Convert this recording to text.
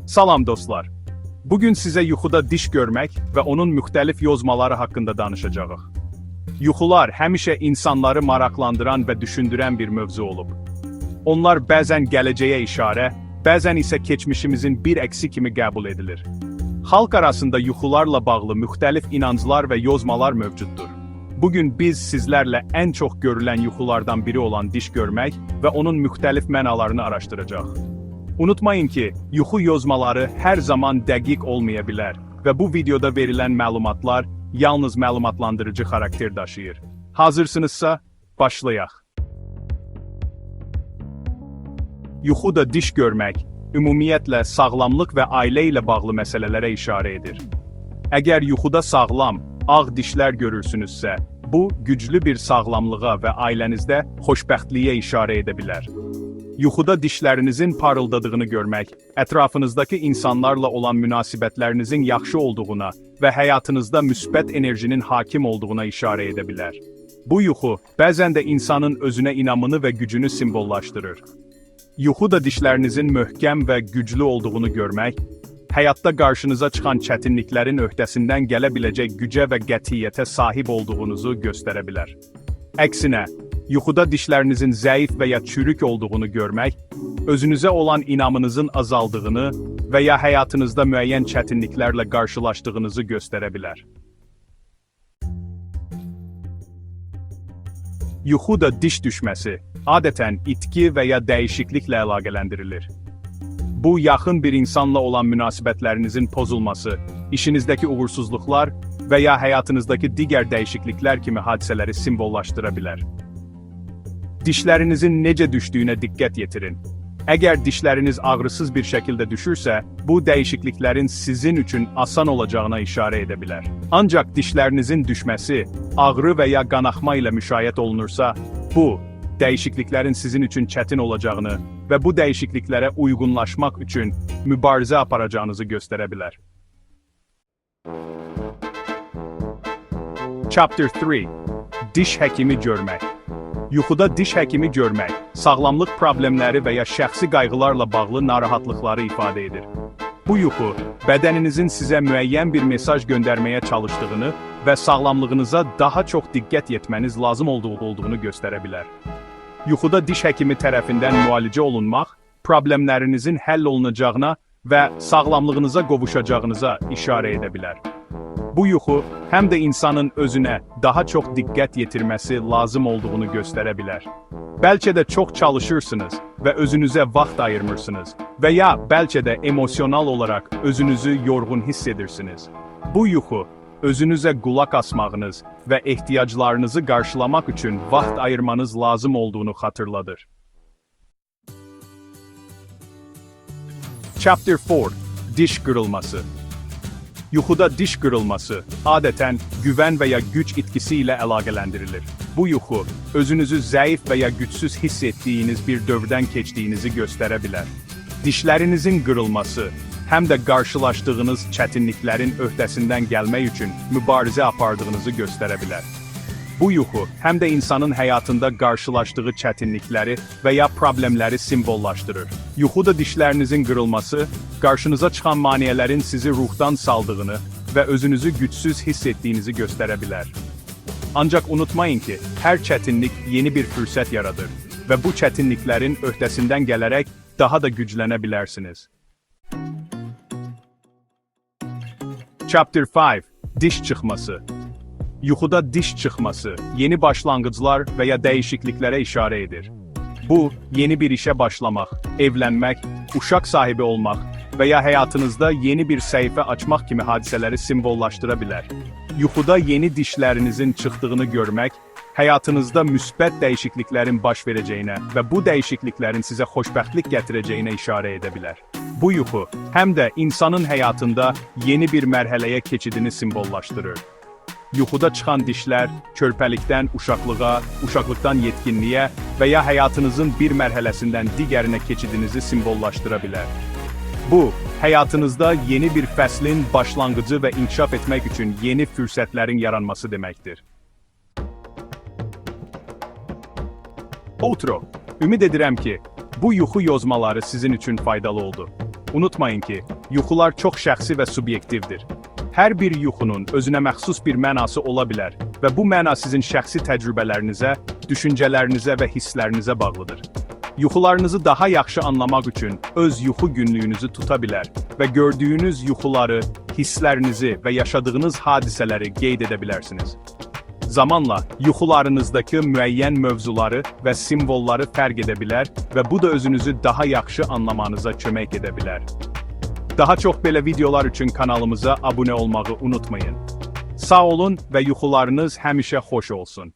Salam dostlar. Bugün sizə yuxuda diş görmək və onun müxtəlif yozmaları haqqında danışacağıq. Yuxular həmişə insanları maraqlandıran və düşündürən bir mövzu olub. Onlar bəzən gələcəyə işarə, bəzən isə keçmişimizin bir əksi kimi qəbul edilir. Xalq arasında yuxularla bağlı müxtəlif inanclar və yozmalar mövcuddur. Bugün biz sizlərlə ən çox görülən yuxulardan biri olan diş görmək və onun müxtəlif mənalarını araşdıracağıq. Unutmayın ki, yuxu yozmaları hər zaman dəqiq olmaya bilər və bu videoda verilən məlumatlar yalnız məlumatlandırıcı xarakter daşıyır. Hazırsınızsa, başlayaq. Yuxuda diş görmək, ümumiyyətlə sağlamlıq və ailə ilə bağlı məsələlərə işarə edir. Əgər yuxuda sağlam, ağ dişlər görürsünüzsə, bu güclü bir sağlamlığa və ailənizdə xoşbəxtliyə işarə edə bilər. Yuxuda dişlərinizin parıldadığını görmək, ətrafınızdakı insanlarla olan münasibətlərinizin yaxşı olduğuna və həyatınızda müsbət enerjinin hakim olduğuna işarə edə bilər. Bu yuxu, bəzən də insanın özünə inamını və gücünü simvollaşdırır. Yuxuda dişlərinizin möhkəm və güclü olduğunu görmək, həyatda qarşınıza çıxan çətinliklərin öhdəsindən gələ biləcək gücə və qətiyyətə sahib olduğunuzu göstərə bilər. Əksinə, yuxuda dişlərinizin zəif və ya çürük olduğunu görmək, özünüzə olan inamınızın azaldığını və ya həyatınızda müəyyən çətinliklərlə qarşılaşdığınızı göstərə bilər. Yuxuda diş düşməsi, adətən itki və ya dəyişikliklə əlaqələndirilir. Bu, yaxın bir insanla olan münasibətlərinizin pozulması, işinizdəki uğursuzluqlar və ya həyatınızdakı digər dəyişikliklər kimi hadisələri simvollaşdıra bilər. Dişlərinizin necə düşdüyünə diqqət yetirin. Əgər dişləriniz ağrısız bir şəkildə düşürsə, bu dəyişikliklərin sizin üçün asan olacağına işarə edə bilər. Ancaq dişlərinizin düşməsi, ağrı və ya qanaxma ilə müşayiət olunursa, bu, dəyişikliklərin sizin üçün çətin olacağını və bu dəyişikliklərə uyğunlaşmaq üçün mübarizə aparacağınızı göstərə bilər. Chapter 3. Diş həkimi görmək. Yuxuda diş həkimi görmək, sağlamlıq problemləri və ya şəxsi qayğılarla bağlı narahatlıqları ifadə edir. Bu yuxu, bədəninizin sizə müəyyən bir mesaj göndərməyə çalışdığını və sağlamlığınıza daha çox diqqət yetməniz lazım olduğunu göstərə bilər. Yuxuda diş həkimi tərəfindən müalicə olunmaq, problemlərinizin həll olunacağına və sağlamlığınıza qovuşacağınıza işarə edə bilər. Bu yuxu, həm də insanın özünə daha çox diqqət yetirməsi lazım olduğunu göstərə bilər. Bəlkə də çox çalışırsınız və özünüzə vaxt ayırmırsınız və ya bəlkə də emosional olaraq özünüzü yorğun hiss edirsiniz. Bu yuxu, özünüzə qulaq asmağınız və ehtiyaclarınızı qarşılamaq üçün vaxt ayırmanız lazım olduğunu xatırladır. Chapter 4. Diş qırılması. Yuxuda diş qırılması, adətən güvən və ya güc itkisi ilə əlaqələndirilir. Bu yuxu, özünüzü zəif və ya gücsüz hiss etdiyiniz bir dövrdən keçdiyinizi göstərə bilər. Dişlərinizin qırılması, həm də qarşılaşdığınız çətinliklərin öhdəsindən gəlmək üçün mübarizə apardığınızı göstərə bilər. Bu yuxu, həm də insanın həyatında qarşılaşdığı çətinlikləri və ya problemləri simvollaşdırır. Yuxuda dişlərinizin qırılması, qarşınıza çıxan maneələrin sizi ruhdan saldığını və özünüzü gücsüz hiss etdiyinizi göstərə bilər. Ancaq unutmayın ki, hər çətinlik yeni bir fürsət yaradır və bu çətinliklərin öhdəsindən gələrək daha da güclənə bilərsiniz. Chapter 5. Diş çıxması. Yuxuda diş çıxması, yeni başlanğıclar və ya dəyişikliklərə işarə edir. Bu, yeni bir işə başlamaq, evlənmək, uşaq sahibi olmaq və ya həyatınızda yeni bir səhifə açmaq kimi hadisələri simvollaşdıra bilər. Yuxuda yeni dişlərinizin çıxdığını görmək, həyatınızda müsbət dəyişikliklərin baş verəcəyinə və bu dəyişikliklərin sizə xoşbəxtlik gətirəcəyinə işarə edə bilər. Bu yuxu, həm də insanın həyatında yeni bir mərhələyə keçidini simvollaşdırır. Yuxuda çıxan dişlər, körpəlikdən uşaqlığa, uşaqlıqdan yetkinliyə və ya həyatınızın bir mərhələsindən digərinə keçidinizi simvollaşdıra bilər. Bu, həyatınızda yeni bir fəslin başlanğıcı və inkişaf etmək üçün yeni fürsətlərin yaranması deməkdir. Outro. Ümid edirəm ki, bu yuxu yozmaları sizin üçün faydalı oldu. Unutmayın ki, yuxular çox şəxsi və subyektivdir. Hər bir yuxunun özünə məxsus bir mənası ola bilər və bu məna sizin şəxsi təcrübələrinizə, düşüncələrinizə və hisslərinizə bağlıdır. Yuxularınızı daha yaxşı anlamaq üçün öz yuxu günlüyünüzü tuta bilər və gördüyünüz yuxuları, hisslərinizi və yaşadığınız hadisələri qeyd edə bilərsiniz. Zamanla, yuxularınızdakı müəyyən mövzuları və simvolları fərq edə bilər və bu da özünüzü daha yaxşı anlamanıza kömək edə bilər. Daha çox belə videolar üçün kanalımıza abunə olmağı unutmayın. Sağ olun və yuxularınız həmişə xoş olsun.